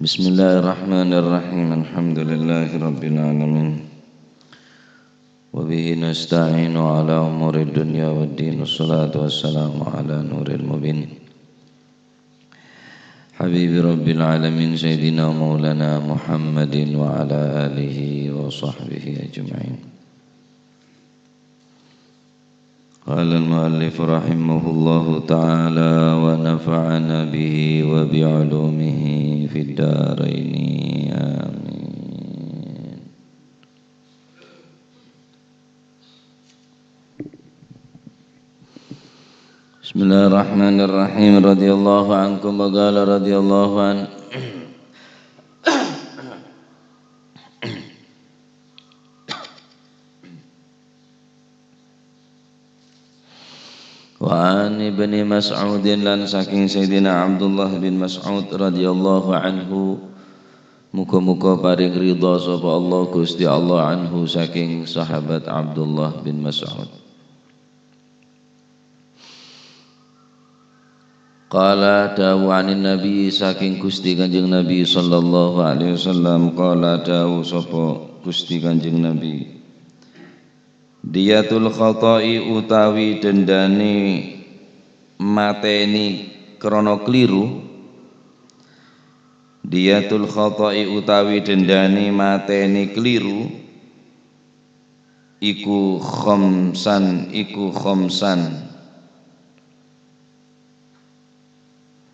Bismillahirrahmanirrahim. Alhamdulillahirabbil alamin. Wa bihi nasta'inu ala umuri dunya waddin. Wassalatu wassalamu ala nuril mubin. Habibi rabbil alamin sayyidina maulana Muhammadin wa ala alihi wa sahbihi ajma'in. Qala al-muallif rahimahullahu ta'ala wa nafa'ana bihi wa bi'ulumihi fid dharain. Amin. Bismillahirrahmanirrahim. Radhiyallahu ankum wa qala radhiyallahu an wa an ibni Mas'udin lan saking Sayyidina Abdullah bin Mas'ud radhiyallahu anhu, muga-muga paring ridha sapa Allah Gusti Allah anhu saking sahabat Abdullah bin Mas'ud. Qala dawu anin nabi saking Gusti Kanjeng Nabi sallallahu alaihi wasallam. Qala dawu sapa Gusti Kanjeng Nabi, diyatul khata'i utawi dendane mateni krana kliru. Diyatul khata'i utawi dendane mateni kliru iku khamsan.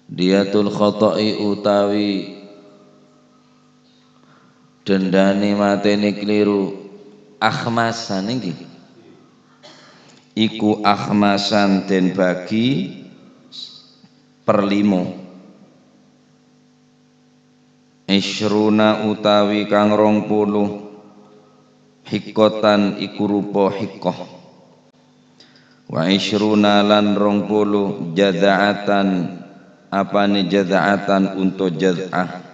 Diyatul khata'i utawi dendane mateni kliru akhmasan iki iku akhmasan den bagi per 5. Isruna utawi kang 20 hikotan iku rupa hikoh. Wa isruna lan 20 jaza'atan apane jaza'atan untuk jaz'ah.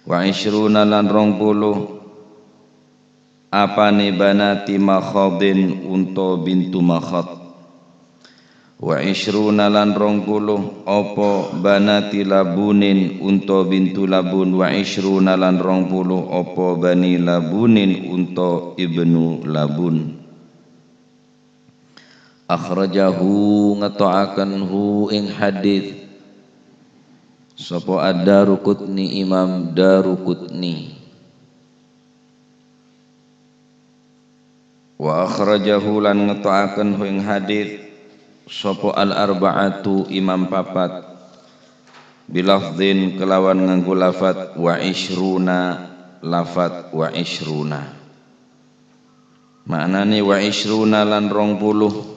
Wa isruna lan 20 apane banati makhadin untuk bintu makhad. Wa isruna lan 20 apa banati labunin untuk bintu labun. Wa isruna lan 20 apa bani labunin untuk ibnu labun. Akhrajahu ngeto'akanhu ing hadith sapa ad-Daruqutni, Imam Daruqutni. Wa akhrajahu lan ngeto'akanhu ing hadith sapa al-arba'atu, Imam papat, bilafdhin kelawan nganggo lafat wa ishruna, lafat wa ishruna. Maknane wa ishruna lan 20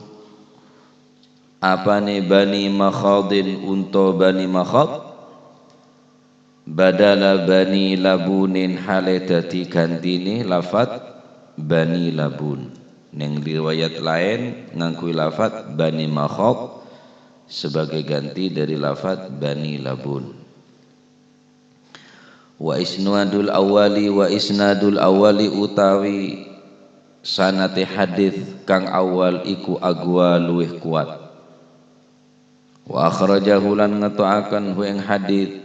apane bani makhadin untuk bani makhad, badala bani labunin hale dadi gantine lafat bani labun. Ning riwayat lain nganggo lafat bani makhad sebagai ganti dari lafat bani labun. Wa isnadul awali utawi sanate hadis kang awal iku agwa luwih kuat. Wa akhrajahu lan ngeto'akan hu ing hadis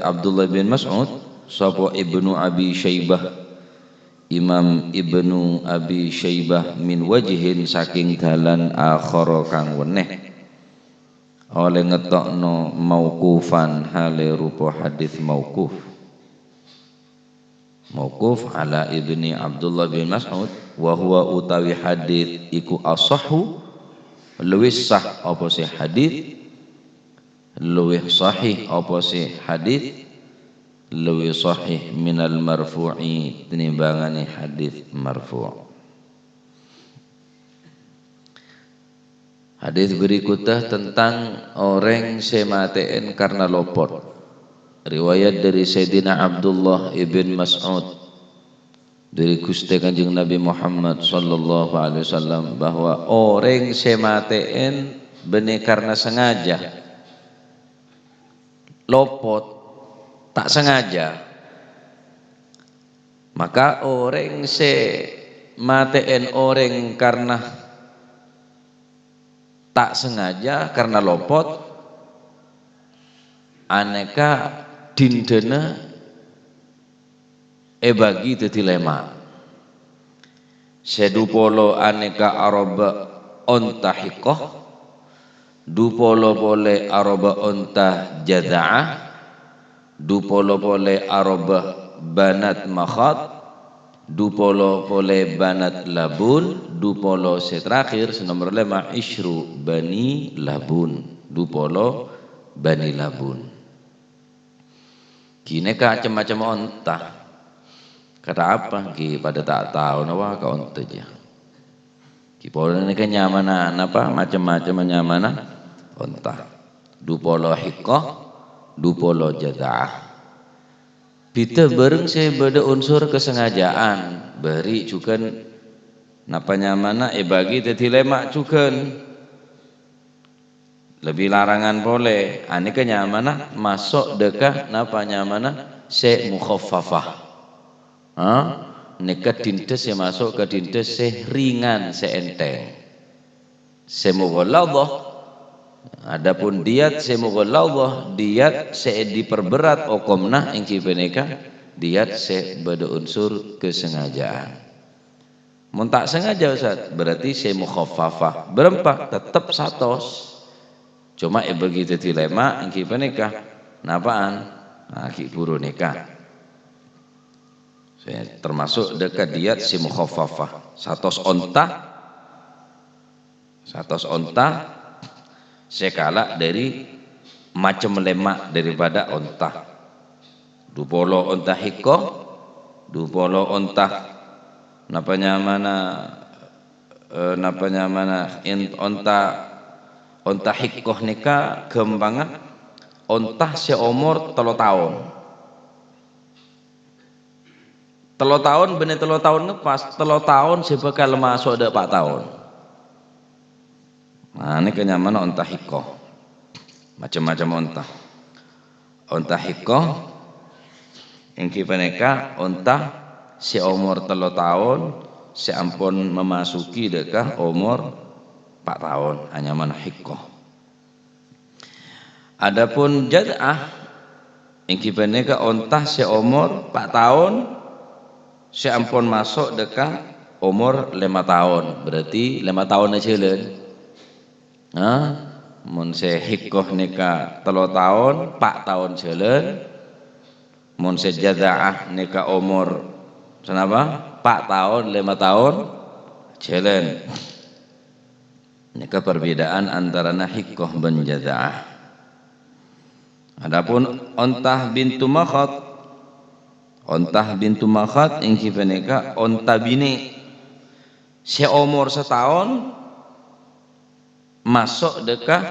Abdullah bin Mas'ud sapa Ibnu Abi Syaibah, Imam Ibnu Abi Syaibah, min wajhin saking dalan akhara kang weneh, oleh ngetokno mauqufan hale rupa hadis mauquf ala Ibni Abdullah bin Mas'ud. Wa huwa utawi hadis iku asahhu luwih sah apa sih hadis, luwih sahih apa sih hadis, luwih sahih minal marfu'i tinimbangane hadis marfu'. Hadis berikutnya tentang orang semateen karena lopot. Riwayat dari Sayyidina Abdullah ibn Mas'ud dari Gusti Kanjeng Nabi Muhammad sallallahu alaihi wasallam bahwa orang semateen benih karena sengaja, lopot tak sengaja, maka orang semateen orang karena tak sengaja, karena lopot, aneka dindena bagi dadi lemak. Sedupolo aneka aroba onta hikoh, dupolo pole aroba onta jaza'ah, dupolo pole aroba banat makhat, dupolo pole banat labun, dupolo seterakhir senomor 5 isyru bani labun, dupolo bani labun. Kini macam-macam onta. Kata apa? Ki pada tak tahu nawa ka onta aja. Ki pola ni kan nyamana apa macam-macam nyamana onta. Dupolo hikoh, dupolo jaza'ah. Kita bareng saya beda unsur kesengajaan beri cukan napa nyamana bagi tadi lemak cukan lebih larangan boleh ani kenyamana masuk dekah napa nyamana se mukhaffafah neka dintes yang masuk ke dintes se ringan se enteng se mughalladhah. Adapun diat se mughalladhah diat se diperberat okomna engki peneka diat se beda unsur kesengajaan. Mun tak sengaja Ustaz berarti se mukhaffafah berempat tetap 100. Cuma begitu dilema engki peneka napaan ki buru nikah. Termasuk dekat diat si mukhaffafah 100 onta sekala dari macam lemak daripada onta. Dupolo onta hikoh, dupolo onta napanya mana onta hikoh nika kembangan onta seumur 3 tahun. 3 tahun bener 3 tahun ngepas 3 tahun sebekal masuk ada 4 tahun. Nah ini kenyamanan onta hikoh macam-macam onta hikoh yang kipaneka onta seumur 3 tahun seampun memasuki dekah umur 4 tahun hanya mana hikoh. Adapun jaz'ah yang kipaneka onta seumur 4 tahun seampun masuk dekah umur 5 tahun berarti 5 tahun aja jalan. Mun se hikoh nika 3 tahun 4 tahun jalan. Mun se jaza'ah nika umur senapa 4 tahun 5 tahun jalan. Nika perbedaan antara hikoh dan jaza'ah. Adapun ontah bintu makhat ontah bintu makhat yang kipaneka onta bini seumur setahun masuk dekah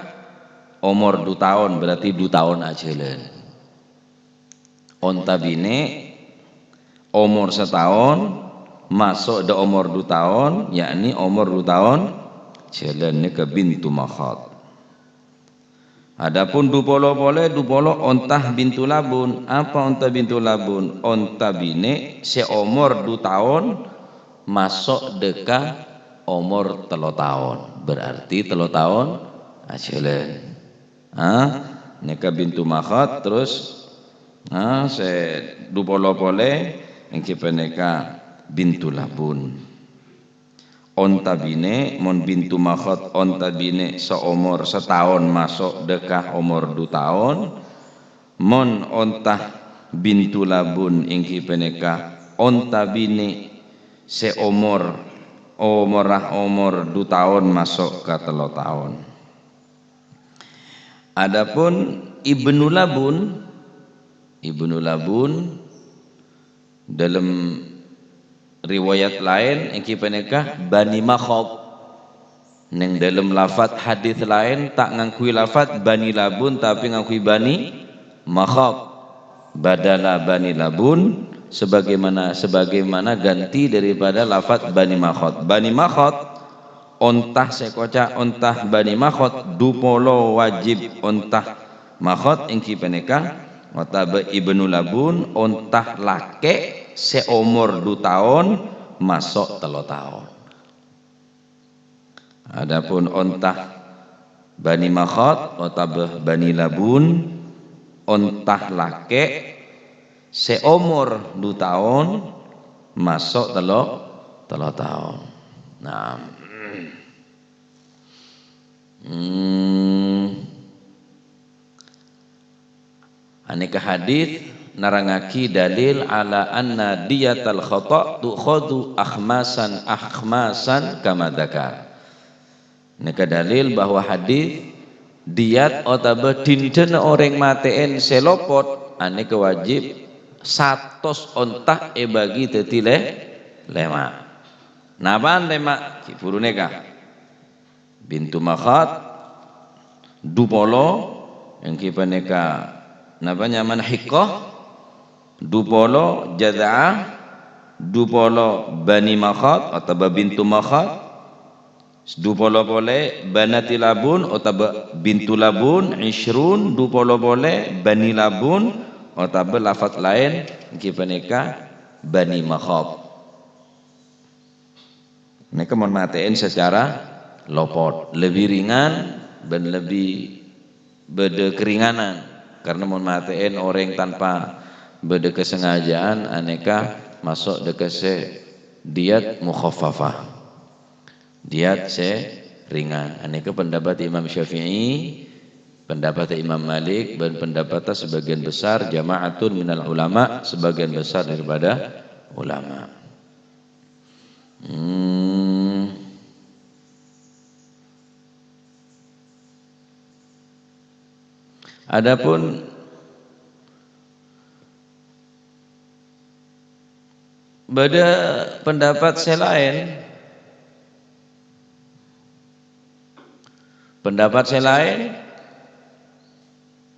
umur 2 tahun berarti 2 tahun ajalan. Onta bini umur setahun masuk de umur 2 tahun yakni umur 2 tahun jalan ni ke bintu makhat. Adapun dupolo ontah bintu labun. Apa ontah bintu labun? Ontah bini seumur 2 tahun masuk dekah umur 3 tahun. Berarti 3 tahun ajalan. Nika bintu makhat terus se dupolo yang kipaneka bintu labun. Onta bine mon bintu makhat onta bine seumur setahun masuk dekah umur 2 tahun. Mon onta bintu labun ingki peneka onta bine seumur umur 2 tahun masuk ke 3 tahun. Adapun ibnu labun dalam riwayat lain engki peneka bani makhat neng dalam lafaz hadis lain tak ngakui lafaz bani labun tapi ngakui bani makhat badala bani labun sebagaimana ganti daripada lafaz bani makhat. Bani makhat ontah sekoca ontah bani makhat dupolo wajib ontah makhat engki peneka watabe ibnu labun ontah lake seumur 2 tahun masuk 3 tahun. Adapun ontah bani makhat watabe bani labun ontah lake seumur 2 tahun masuk telo tahun. Nah, aneka hadis narangaki dalil ala anna diyatal khata' tukhadu akhmasan kama dzakar. Aneka dalil bahwa hadis diat otaba dinten orang mateen selopot aneka wajib 100 ontah bagi tetile lema. Naban lema kipuru neka bintu makhat dupolo yang kipaneka namanya manhikoh dupolo jada'ah dupolo bani makhat atau bintu makhat dupolo boleh banati labun atau bintu labun ishrun dupolo boleh bani labun atau lafaz lain kipaneka bani makhat. Mereka menmatiin secara lopot lebih ringan dan lebih beda keringanan karena menmatiin orang tanpa beda kesengajaan aneka masuk dekase diat mukhaffafah diat ringan. Aneka pendapat Imam Syafi'i, pendapat Imam Malik dan pendapat sebagian besar jama'atun minal ulama, sebagian besar daripada ulama. Adapun beda pendapat selain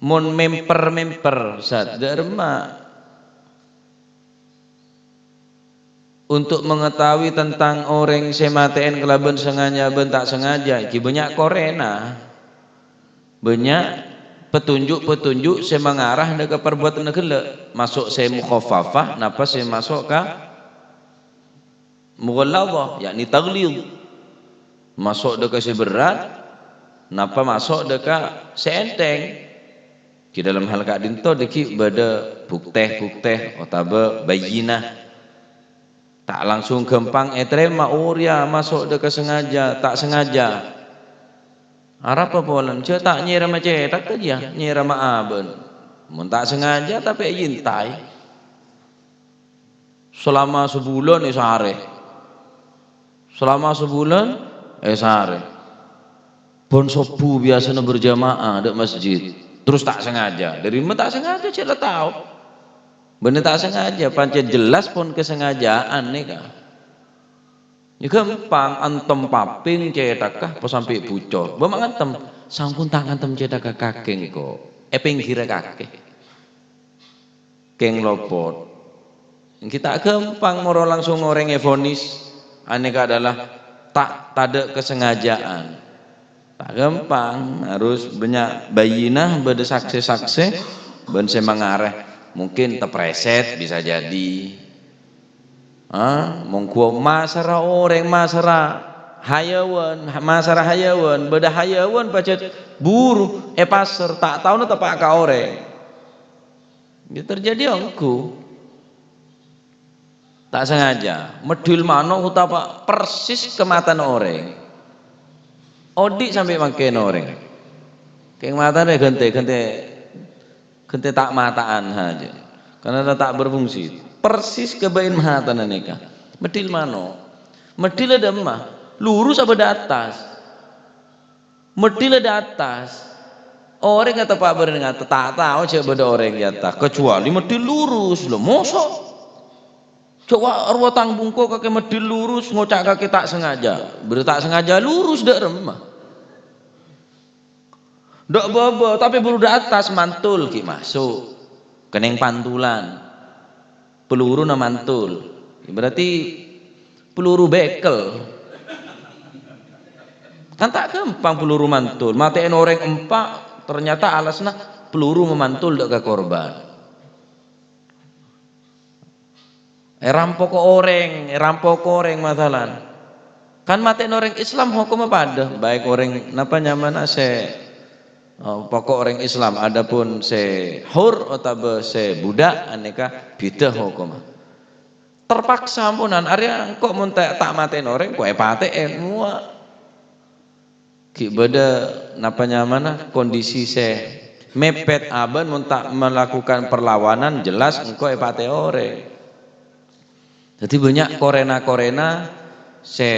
mun memper zat derma untuk mengetahui tentang orang semateen kelaban sengaja ben tak sengaja ki banyak korena banyak petunjuk semangarah ke perbuatan negela masuk saya mukhaffafah napa saya masuk ke mughalladhah yakni taglid masuk dekat seberat napa masuk dekat seenteng ki dalam hal kadin to deki bada bukteh otaba bayinah tak langsung gampang terima ya masuk dekat sengaja tak sengaja Arab apa polan tak nyira macam tak aja nyira maaben mun tak sengaja tapi yintai selama sebulan sehari sehari pon sobu biasanya berjamaah di masjid terus tak sengaja dari mana tak sengaja cila tahu bener tak sengaja pancen jelas pun kesengajaan nih kah ya gampang antem paping cetakah pas sampai bucor bama ngantem sampun tak ngantem cetakah kakeng kok pinggir kakek keng lopot kita gampang moro langsung orang evonis aneka adalah tak ada kesengajaan tak gampang harus banyak bayinah beda saksi ben semangareh mungkin tepreset bisa jadi mongko masara orang masara hayawan beda hayawan pacet buru pasar tak tahu nata pak ka orang itu terjadi angku tak sengaja medul mano utapa persis kematan orang odik sampai makin orang kayak matanya gente tak mataan aja karena tak berfungsi persis kebain mata neka medil mano medil ada mah lurus apa di atas medil ada atas orang kata pak beren ngata tak tahu coba ada orang di atas kecuali medil lurus lo mosok coba arwah tanggung kok kakek medil lurus ngocak kakek tak sengaja tak sengaja lurus dak remah dak bobo tapi bulu di atas mantul ki masuk keneng pantulan peluru na mantul berarti peluru bekel kan tak gampang peluru mantul matiin orang empat ternyata alasnya peluru memantul ke korban rampok orang masalah kan matiin orang Islam hukum apa ada baik orang napa nyaman ase pokok orang Islam adapun se hur atau se budak aneka bidah hukum terpaksa ampunan area kok mun tak maten orang kok pate mua ki beda napanya mana kondisi se mepet aban mun tak melakukan perlawanan jelas engko pate ore. Jadi banyak korena se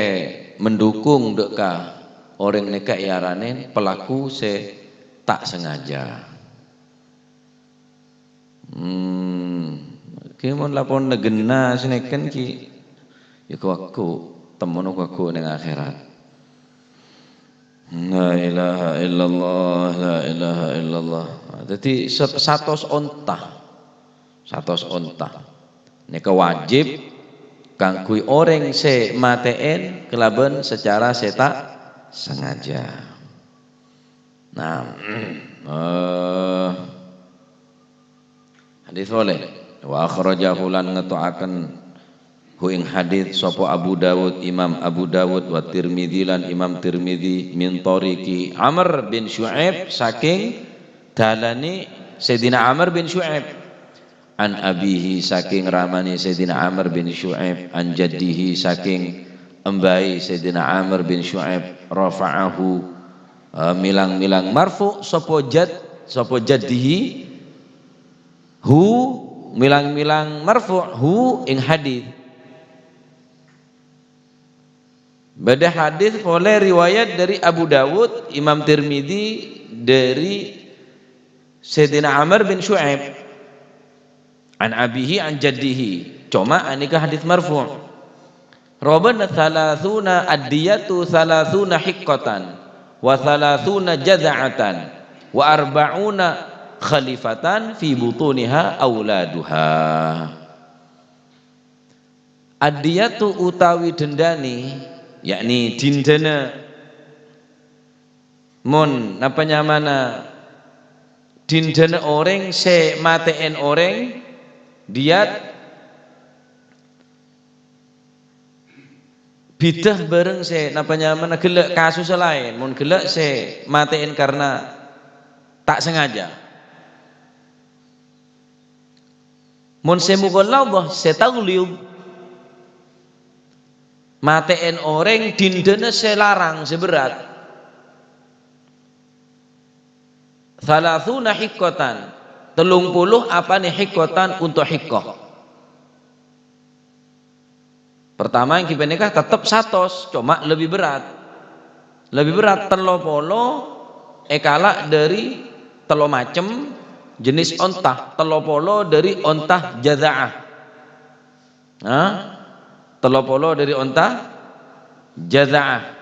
mendukung deka orang neka iaranen pelaku se tak sengaja. Kimun lapon negena sineken ki iku aku temen aku ning akhirat. La ilaha illallah, la ilaha illallah. Jadi 100 onta. Nika wajib kangkui orang se mateen kelaben secara tak sengaja. Nah, hadis boleh. Wa akhrajahu lan ngetoaken hu ing hadis sapa Abu Dawud Imam Abu Dawud wa Tirmidzi lan Imam Tirmidzi min tariqi Amr bin Syu'aib saking dalane Sayyidina Amr bin Syu'aib an abihi saking ramani Sayyidina Amr bin Syu'aib an jaddihi saking embai Sayyidina Amr bin Syu'aib rafa'ahu milang-milang marfu sapa jaddihi hu milang-milang marfu hu ing hadis. Bada hadis oleh riwayat dari Abu Dawud, Imam Tirmidzi dari Sayyidina Amr bin Syu'aib an abihi an jaddihi. Cuma anika hadis marfu'. Robana thalathuna ad-diyatu thalathuna hiqqatan wa thalathuna jaza'atan wa arba'una khalifatan fi butuniha auladuha. Ad-diyatu utawi dendani yakni dindana mon napanya mana dindana orang se mateen orang diat bidah bareng se napanya mana gelak kasus lain mon gelak se mateen karena tak sengaja mon se mughalladhah se taglib mateen orang dindana selarang seberat thalathuna hiqqatan 30 apa nih hiqqatan untuk hiqqah. Pertama yang kita nikah tetap 100 cuma lebih berat 30 ekala dari telo macem jenis ontah 30 dari ontah jaza'ah. Nah 30 dari onta jaza'ah.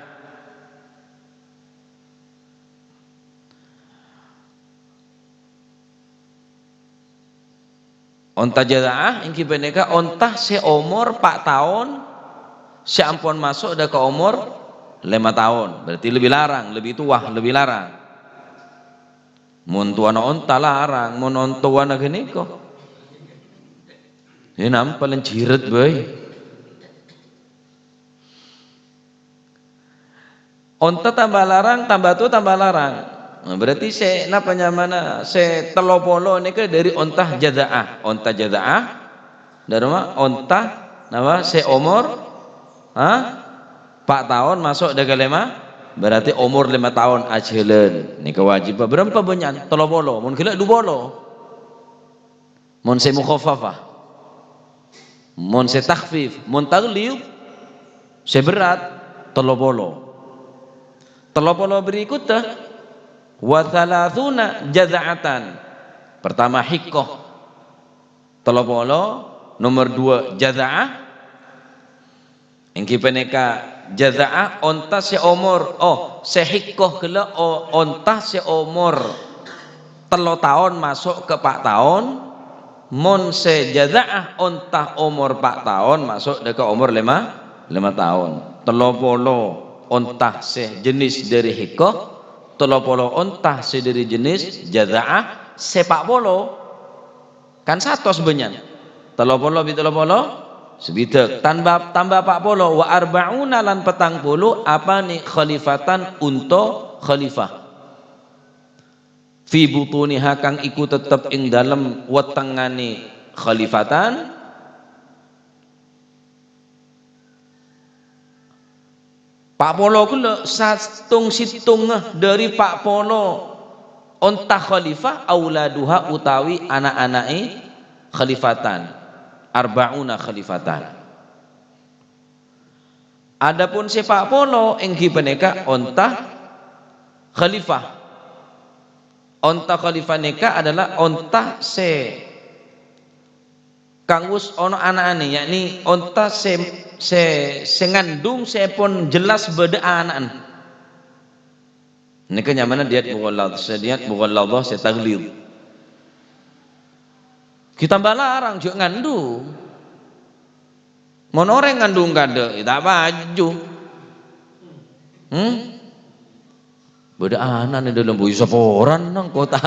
Onta jaza'ah yang kibeneka onta seumur 4 tahun seampun masuk dah ke umur 5 tahun berarti lebih larang lebih tua lebih larang mun tuana onta larang mun ontuana gini kok ini nampalin jiret boy. Onta tambah larang, tambah tua tambah larang. Nah, berarti se napanya mana? Se telopolo ini ke dari ontah jaza'ah. Ontah jaza'ah dari mana? Ontah nama se umur 4 tahun masuk daga 5 berarti umur 5 tahun ajelen. Ini kewajiban. Berapa banyak? Telopolo. Mun kira 2 bolo. Mun se mukhaffafah. Mun se takhfif. Mun taglib se berat telopolo. Telopolo berikutnya wa thalathuna jaza'atan. Pertama hiqqah. Telopolo nomor 2 jaza'ah. Yang kipeneka jaza'ah onta seumur sehiqqah kala onta seumur 3 tahun masuk ke 4 tahun. Mun se jaza'ah onta umur 4 tahun masuk ke umur 5 tahun. Telopolo ontah sejenis dari hiqqah 30 ontah dari jenis jaza'ah sepak bolo kan 100 sebenarnya 30 sebidak tambah 40 wa arba'una lan 40 apa nih khalifatan untuk khalifah fi butuniha kang iku tetep ing dalem wetengane khalifatan Pak Polo kula satung situng dari Pak Polo onta khalifah auladuha utawi anak-anake khalifatan arbauna khalifatan. Adapun si Pak Polo enggi peneka onta khalifah. Onta khalifah neka adalah onta se kangus ono anak-ane yakni onta se ngandung sepon jelas beda anak. Neka nyamana diat mughalladhah se taglid. Kita balarang juga ngandung. Mon orang ngandung kade, tak baju. Beda anak ni dalam bui seporan nang kota.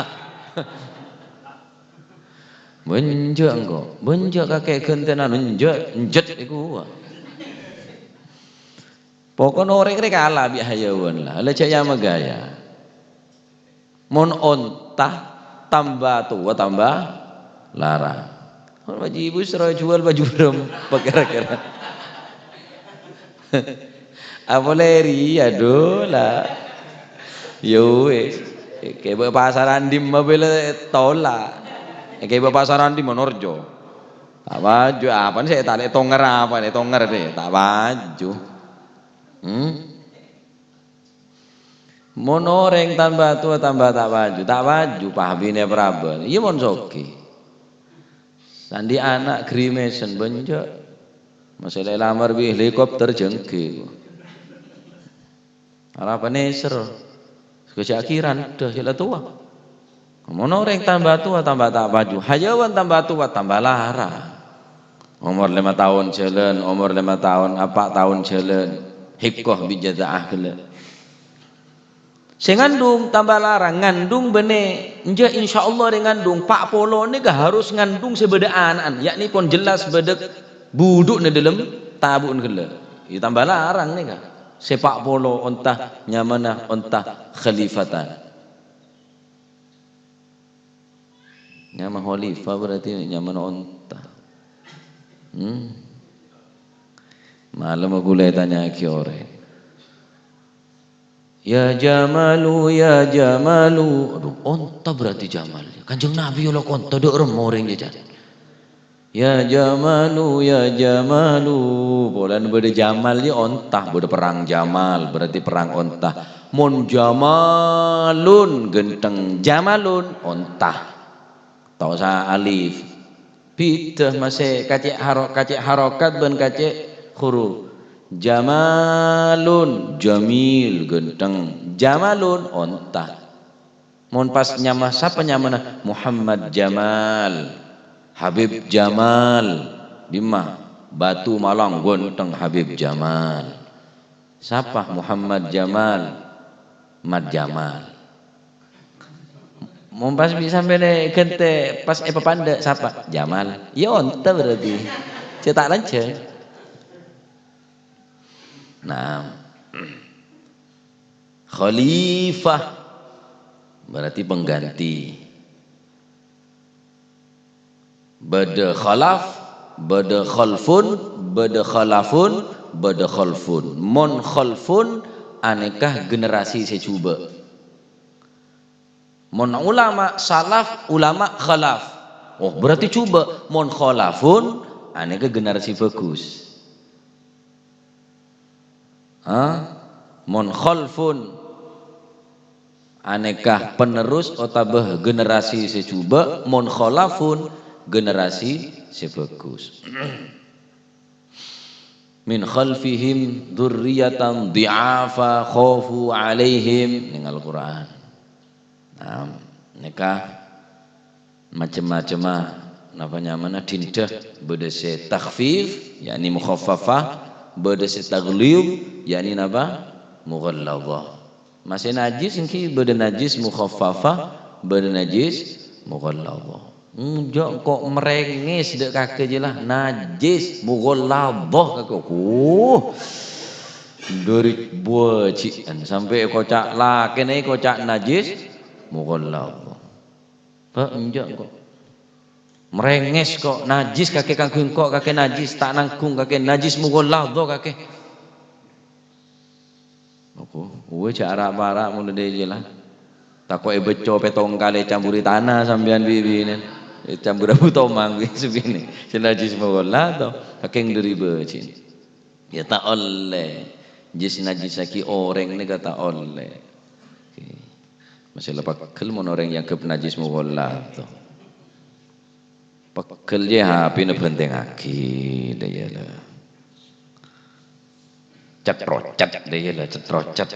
Benjak engkau, benjak kakek kentenan benjak iku. Pokoknya orang ini kalah bi hayawan lah. Ala caya magaya. Mon ontah tambah tua tambah larang. Baju ibu serah jual baju berem kira-kira. Apa leri aduh lah. Yo kayak pasaran di mobil tolak. Kayak pasaran di Monorjo. Tak baju apa nih saya tak tonger apa nih tonger deh tak baju. Mon orang tambah tua tambah tak baju pahbine Praben. Iya mon soki. Sandi anak grimesen benjak. Masalah lamar bi helikopter jengke. Harapan ser. Kecakiran dah sila tua. Mon orang tambah tua tambah tak baju. Hayawan tambah tua tambah lara. Umur 5 tahun jalan, umur 5 tahun 4 tahun jalan. Hikoh bijadaah kele. Saya ngandung tambah larang ngandung bene nja insyaallah dengan ngandung Pak Polo ni gak harus ngandung sebeda anak yakni pun jelas bedek buduk ni dalam tabun kele. Ya tambah larang ni gak. Sepak Polo ontah nyamana ontah khalifatan. Nyama khalifah berarti nyamana ontah. Malam aku lagi tanya ke orang. Ya Jamalu, ya Jamalu. Aduh, onta berarti Jamal. Kanjeng Nabi Allah onta dok orang jajan. Ya Jamalu, ya Jamalu. Bolan berde Jamal ya onta, berde perang Jamal berarti perang onta. Mon Jamalun genteng Jamalun onta. Tahu sa alif. Pitah masih kacik harokat ben kacik huruf. Jamalun jamil genteng Jamalun onta. Mon pas nyama siapa nyamana Muhammad Jamal Habib Jamal Bima Batu Malang genteng Habib Jamal. Siapa Muhammad Jamal Mat Jamal. Mon pas bisa sampai kente pas pepanda siapa Jamal. Ya onta berarti. Cetak lancar. Nah, khalifah berarti pengganti. Bada khalaf, bada khalfun, bada khalafun, bada khalfun. Mon khalfun anekah generasi secuba. Mon ulama salaf, ulama khalaf. Oh berarti cuba. Mon khalafun anekah generasi bagus. Mon khalfun anekah penerus otabah generasi secuba. Mon khalafun generasi sebagus. Min khalfihim dzurriyyatan dhi'afa khafu alaihim ning Al-Qur'an. Nah, nikah macam-macam napa mana dindah bedese takhfif yakni mukhaffafah bedese taglib yakni napa mughalladhah. Masih najis engki beda najis mukhaffafah beda najis mughalladhah. Njok kok merengis dek kakek je lah najis mughalladhah kakek. Dari buah cian sampai kocak lah kene kocak najis mughallad. Pak enjak kok. Merenges kok najis kakek kangkung kok kakek najis tak nangkung kakek najis mughallad kakek. Aku, cara para mula dia lah. Takut beco petong kali campuri tanah sambian bibi ni. Campur abu tomang sebini. Najis mughallad kakek dari becin. Ya tak oleh. Jis najis lagi orang ni kata oleh. Masih lepas kelmun orang yang kep najis mughallad tu. Pekel je api ni penting aki dia lah. Cetrocet dia lah cetrocet.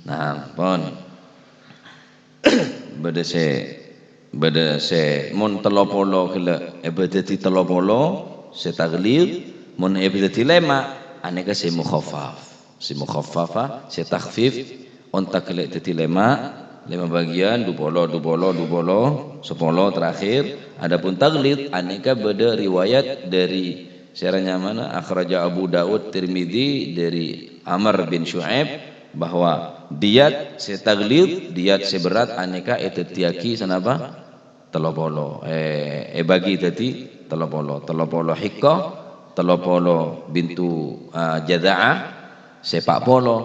Nah, pon. Beda se mon telopolo kela beda ti telopolo se taglid mon beda ti lema aneka se mukhaffaf. Si mukhaffafa se takhfif on taklid ti lema 5 bagian 20 10 terakhir. Adapun taglid aneka beda riwayat dari syarahnya mana akhraja Abu Daud Tirmidzi dari Amr bin Syu'aib bahwa diat setaglid diat seberat aneka etetiaki sanapa telopolo bagi tadi telopolo hikah telopolo bintu jada'ah sepak polo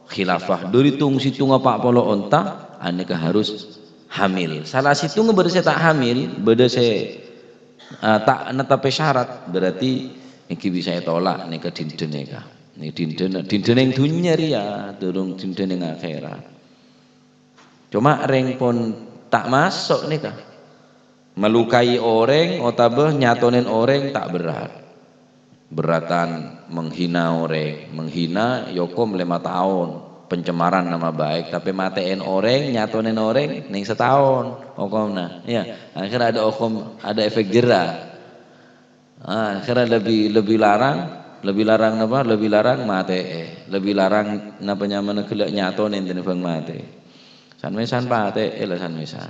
khilafah dari tung situng apa polo onta aneka harus hamil salah situng berse tak hamil beda se tak netape syarat berarti iki bisa tolak nika dinten nika ni dinten yang dunia ria durung dinten yang akhirat cuma reng pun tak masuk nika melukai orang otabah nyatonin orang tak beratan menghina orang menghina yokom 5 tahun pencemaran nama baik tapi matiin orang nyatonin orang ning setahun hukumna ya akhirnya ada hukum ada efek jerah akhirnya lebih larang apa lebih larang mate lebih larang napa nyaman kelak nyatonin den bang mate sanmesan pate lah sanmesan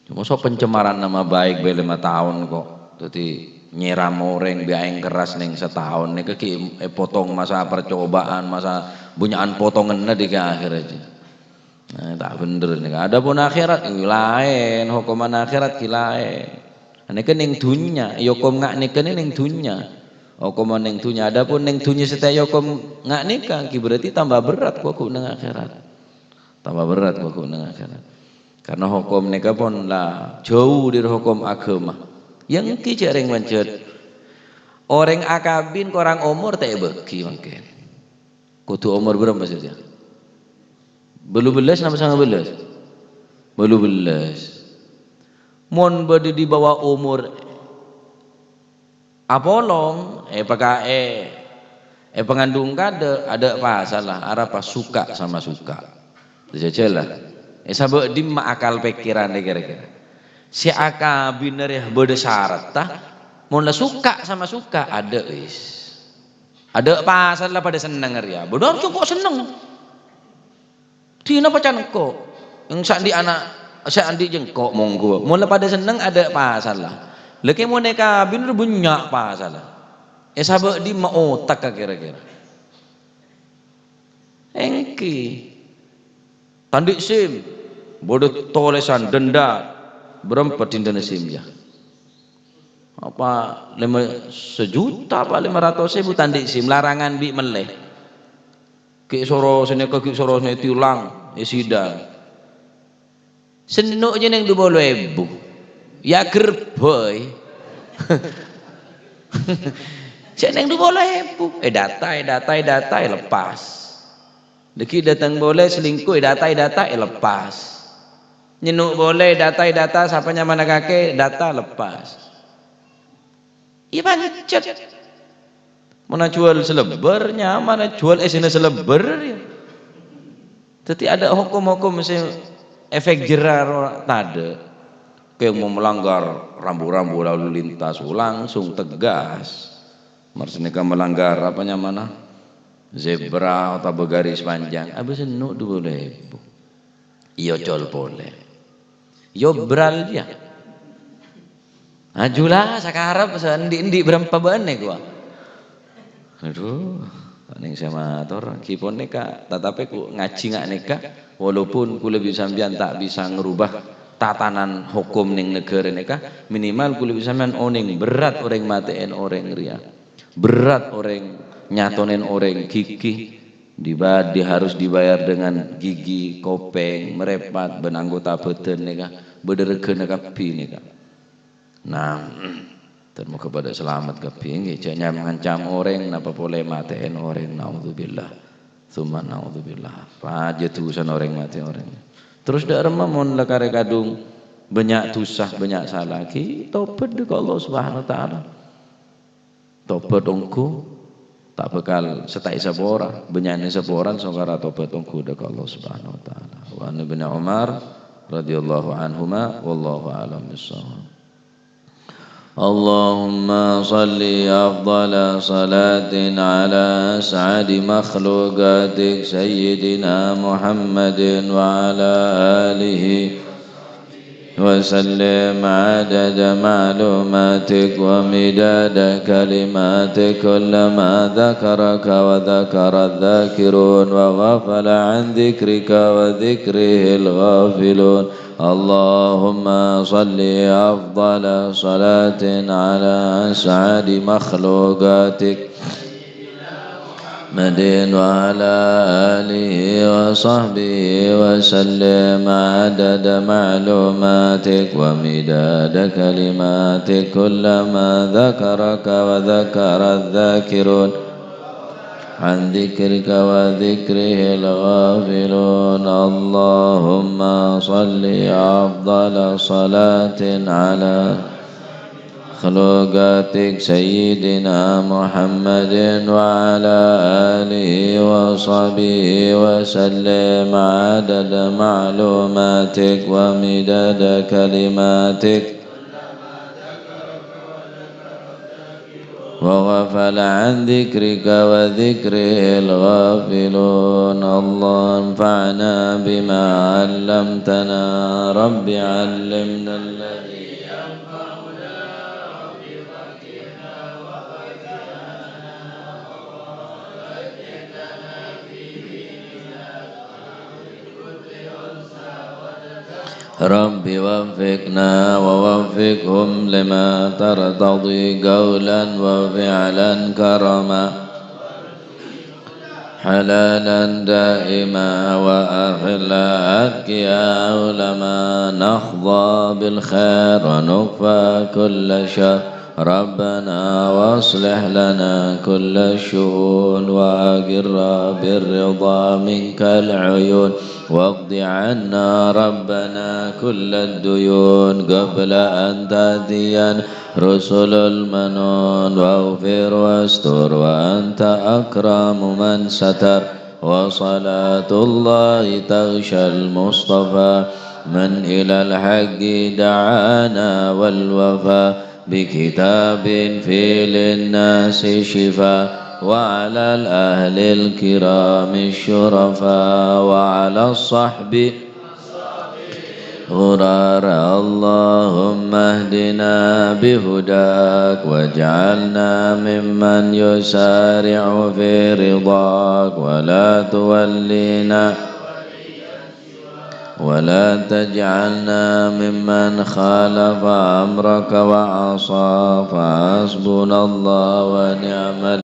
cuma so pencemaran nama baik be 5 tahun kok dadi nyiram orang biaeng keras ning setahun nih ki potong masa percobaan masa bunyaan potongan di akhir aja nah, tak bener nih ada pun akhirat lain hukuman akhirat lain ini kan yang dunia yokom ngak nikah ini yang dunia hukuman yang dunia ada pun yang dunia setiap yokom ngak nikah berarti tambah berat kok nang akhirat tambah berat kok nang akhirat karena hukum nikah pun lah jauh dari hukum agama yang kijaring mencet orang akabin korang umur tak beki mungkin kutu umur berapa saja belum belas nama sangat belas belum belas mon bade di bawah umur apolong pengandung kade ada masalah apa suka sama suka jejelah sabuk di akal pikiran kira-kira si akabin ya beda syarat tah mun suka sama suka ada ada pasal lah pada seneng ya benar cukup seneng dina pacan kok yang sandi anak sandi jengkok monggo mun pada seneng ada pasal lah leki mun akabin bunyak pasal lah sabuk di mau otak kira-kira engki tandik sim bodoh tolesan denda berapa tindak simnya apa 5 sejuta apa 500.000 tandik sim larangan bi meleh ki soro sene ki soro sene tiulang sidang senuk je ning 20.000 ya gerboy cek ning 20.000 data lepas deki datang boleh selingkuh data lepas nyenuk boleh data siapanya mana kakek data lepas iya pancet mana jual selebernya mana jual esina seleber ya jadi ada hukum-hukum efek jerah tade kayak mau melanggar rambu-rambu lalu lintas langsung tegas maksudnya melanggar apanya mana zebra atau bergaris panjang abis senuk 2.000 iya jol boleh yo bral dia ajulah sakarep sendi berapa banyak gua aduh ning semator kipun neka tetapi ku ngaji ngak neka walaupun ku lebih sampean tak bisa ngerubah tatanan hukum ning negara neka minimal ku lebih sampean oning berat orang matiin orang ria berat orang nyatonin orang gigi harus dibayar dengan gigi kopeng merepat ben anggota beten neka bederegen neka pi neka nah termu kepada selamat kepingin jangan mengancam orang napa boleh matiin orang naudzubillah tsumma naudzubillah raja tusan orang mati orang terus dak remamon lekare kadung banyak tusah banyak salah ki tobat ke Allah Subhanahu wa taala tobat ongku tak bakal setai sabora benyane saboran sangkara tobat ongku ke Allah Subhanahu wa taala wa ibn Umar radhiyallahu anhuma wallahu a'lam bissawab. اللهم صل أفضل صلاة على أسعد مخلوقاتك سيدنا محمد وعلى آله وسلم عدد معلوماتك ومداد كلماتك كلما ذكرك وذكر الذاكرون وغفل عن ذكرك وذكره الغافلون اللهم صل أفضل صلاة على أسعد مخلوقاتك محمد وعلى آله وصحبه وسلم عدد معلوماتك ومداد كلماتك كلما ذكرك وذكر الذاكرون عن ذكرك وذكره الغافلون اللهم صل أفضل صلاة على مخلوقاتك سيدنا محمد وعلى آله وصحبه وسلم عدد معلوماتك ومداد كلماتك وغفل عن ذكرك وذكره الغافلون الله انفعنا بما علمتنا رب علمنا الذي ينفعنا رب ذكرنا وذكرنا في ديننا رب وفقنا ووفقهم لما ترتضي قولا وفعلا كرما حلالا دائما وأخلاقك يا علماء نخضى بالخير ونكفى كل شر ربنا واصلح لنا كل الشؤون وأقر بالرضا منك العيون واقض عنا ربنا كل الديون قبل أن تأتينا رسل المنون واغفر واستر وأنت أكرم من ستر وصلاة الله تغشى المصطفى من إلى الحق دعانا والوفا بكتاب في للناس شفاء وعلى الأهل الكرام الشرفاء وعلى الصحب غرار اللهم اهدنا بهداك واجعلنا ممن يسارع في رضاك ولا تولينا ولا تجعلنا ممن خالف أمرك وعصى فحسبنا الله ونعم